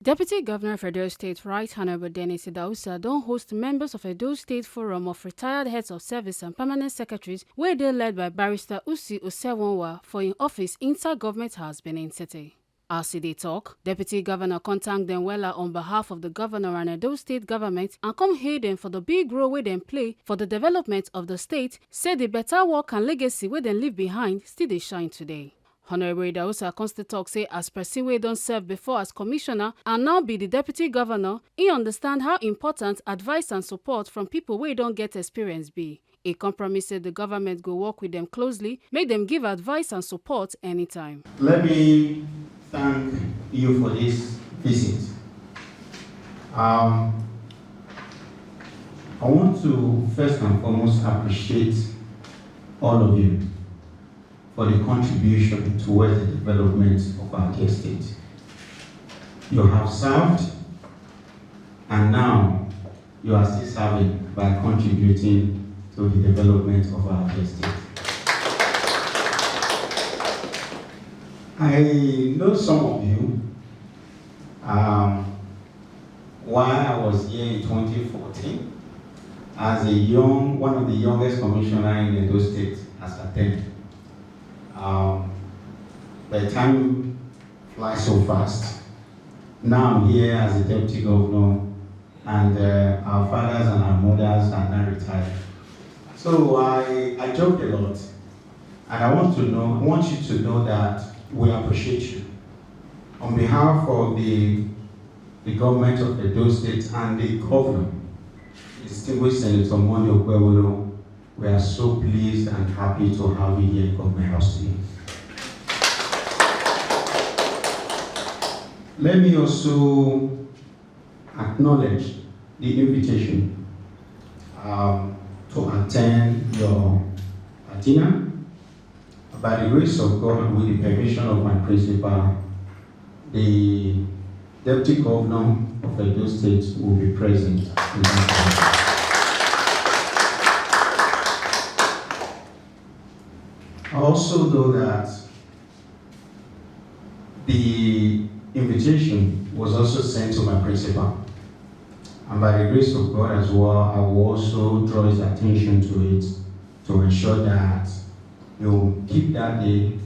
Deputy Governor of Edo State, Right Honorable Dennis Idahosa, don host members of Edo State Forum of Retired Heads of Service and Permanent Secretaries, wey dey led by Barrister Usi Osewonwa for im office inside Government House, Benin City. As e dey tok, Deputy Governor come thank dem wella on behalf of the Governor and Edo State government and come hail dem for the big role wey dem play for the development of the state, say the better work and legacy wey dem leave behind still dey shine today. Honorable Idahosa come still tok say as person wey don serve before as commissioner and now be the deputy governor, e understand how important advice and support from people wey don get experience be. E come promise say the government go work with dem closely, make dem give advice and support anytime. Let me thank you for this visit. I want to first and foremost appreciate all of you for the contribution towards the development of our dear state. You have served, and now you are still serving by contributing to the development of our dear state. I know some of you, while I was here in 2014, as one of the youngest commissioners in Edo State as attended. By the time flies so fast, now I'm here as the deputy governor, and our fathers and our mothers are now retired. So I joke a lot, and I want you to know that we appreciate you. On behalf of the government of Edo State and the governor, distinguished Senator Moni Ogbonge, we are so pleased and happy to have you here in Government House today. Let me also acknowledge the invitation to attend your dinner. By the grace of God and with the permission of my principal, the Deputy Governor of Edo State will be present in that. I also know that the invitation was also sent to my principal, and by the grace of God as well, I will also draw his attention to it to ensure that you keep that day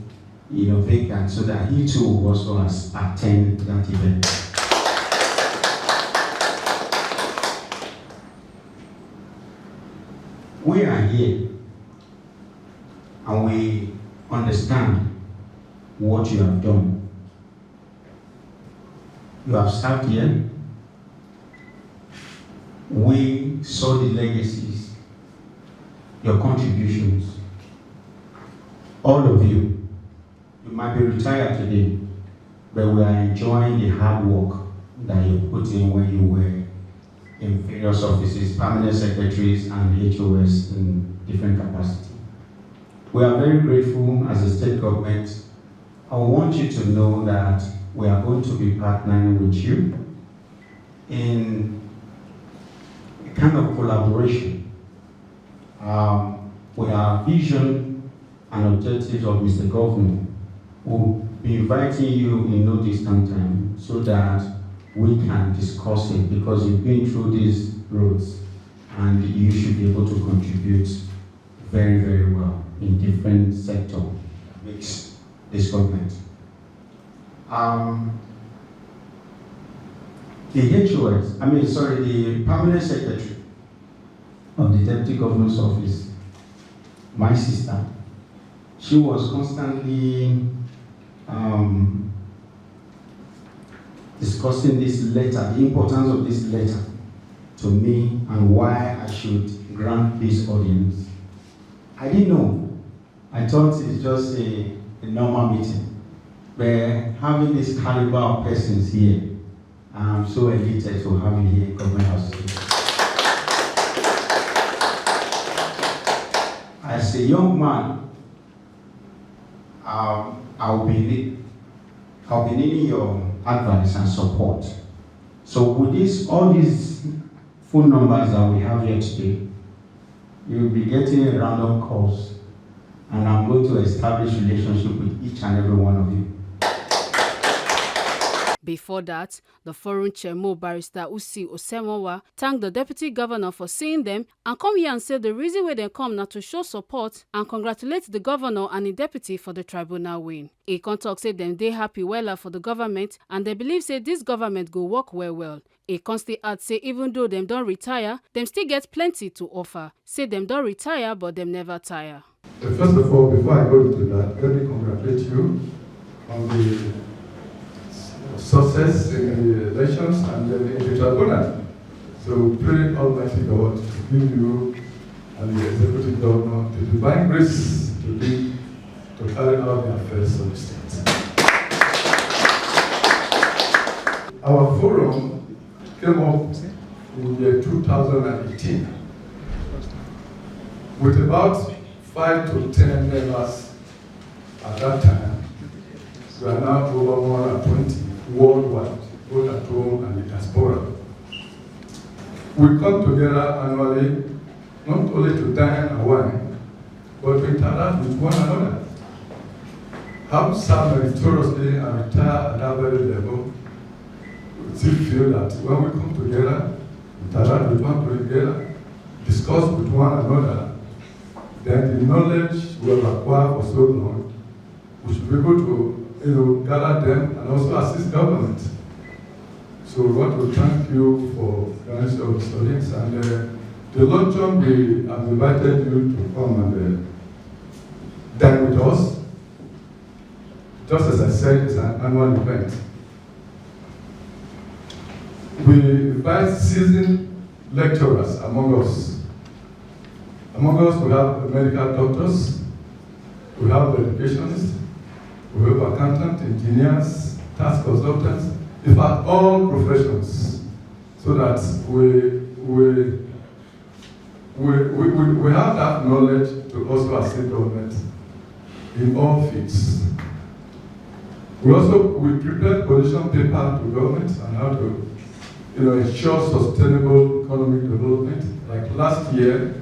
vacant so that he too will also attend that event. We are here and we understand what you have done. You have served here. We saw the legacies, your contributions. All of you, you might be retired today, but we are enjoying the hard work that you put in when you were in various offices, permanent secretaries and HOS in different capacities. We are very grateful as a state government. I want you to know that we are going to be partnering with you in a kind of collaboration. With our vision and objectives of Mr. Governor, we'll be inviting you in no distant time so that we can discuss it, because you've been through these roads and you should be able to contribute very, very well in different sectors that makes this government. The permanent secretary of the Deputy Governor's office, my sister, she was constantly discussing this letter, the importance of this letter to me and why I should grant this audience. I didn't know. I thought it's just a normal meeting. But having this caliber of persons here, I'm so elated to have you here in Government House today. As a young man, I'll be needing your advice and support. So with all these phone numbers that we have here today, you'll be getting a random calls, and I'm going to establish relationship with each and every one of you. Before that, the forum chairman, Barrister Usi Osemonwa, thanked the deputy governor for seeing them and come here and say the reason why they come now to show support and congratulate the governor and the deputy for the tribunal win. He come talk say them they happy wella for the government and they believe say this government go work well. He come still add say even though them don't retire, them still get plenty to offer. Say them don't retire but them never tire. First of all, before I go into that, let me congratulate you on the success in the elections and in the tribunal. So pray Almighty God to give you and the executive governor the divine grace to carry out the affairs of the state. Our forum came up in the year 2018 with about 5 to 10 members at that time. We are now over 120 worldwide, both at home and in diaspora. We come together annually, not only to dine and wine, but to interact with one another. Have served meritoriously and retire at that very level, we still feel that when we come together, interact with one together, discuss with one another, then the knowledge we have acquired for so long, we should be able to gather them and also assist government. So we want to thank you for the audience and the luncheon we have invited you to come and dine with us. Just as I said, it's an annual event. We invite seasoned lecturers among us. Among us we have medical doctors, we have educationists, we have accountants, engineers, tax consultants, in fact, all professions, so that we have that knowledge to also assist government in all fields. We prepared position paper to government on how to ensure sustainable economic development. Like last year,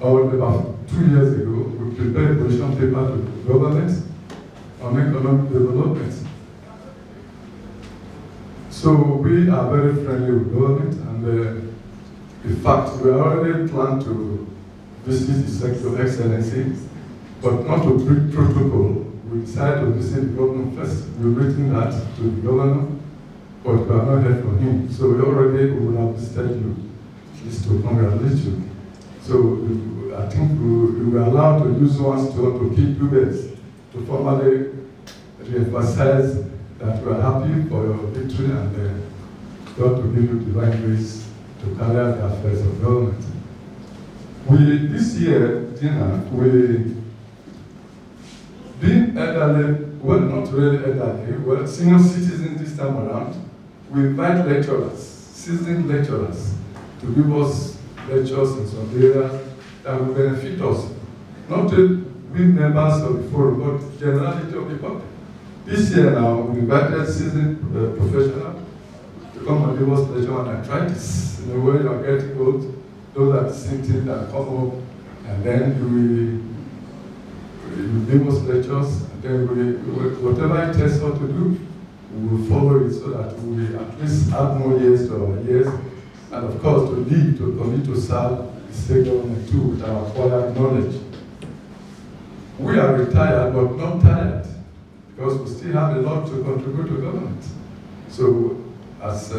or about 2 years ago, we prepared position paper to government on economic development. So we are very friendly with government, and in fact, we already plan to visit the Secretary of Excellency, but not to break protocol. We decided to visit the governor first. We've written that to the governor, but we have not heard from him. So we will have visited you, just to congratulate you. So I think we were allowed to use one stone to kill 2 birds, to formally emphasize that we are happy for your victory and God to give you divine grace to carry out the affairs of government. This year, dinner, being elderly, well, not really elderly, well, senior citizens this time around, we invite lecturers, seasoned lecturers, to give us lectures in some areas that will benefit us. Not to be members of the forum, but generality of the public. This year now, we invited seasoned professionals to come and give us lecture on arthritis. In a way, you are getting old, those are the symptoms that come up, and then you give us lectures, and then whatever it takes us to do, we will follow it so that we at least add more years to our years, and of course to lead, to commit to serve the state government too with our acquired knowledge. We are retired but not tired, because we still have a lot to contribute to government. So as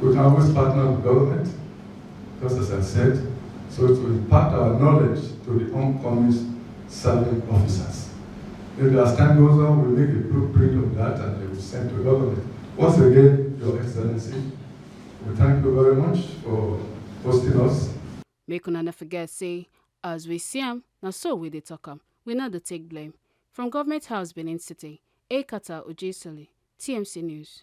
we can always partner with government, because as I said, so to impart our knowledge to the oncoming serving officers. Maybe as time goes on, we'll make a blueprint of that and they will send to government. Once again, Your Excellency, we thank you very much for hosting us. Make una not forget, say, as we see them, now so we they talk them. We not to take blame. From Government House, Benin City, Ekata Ojesili, TMC News.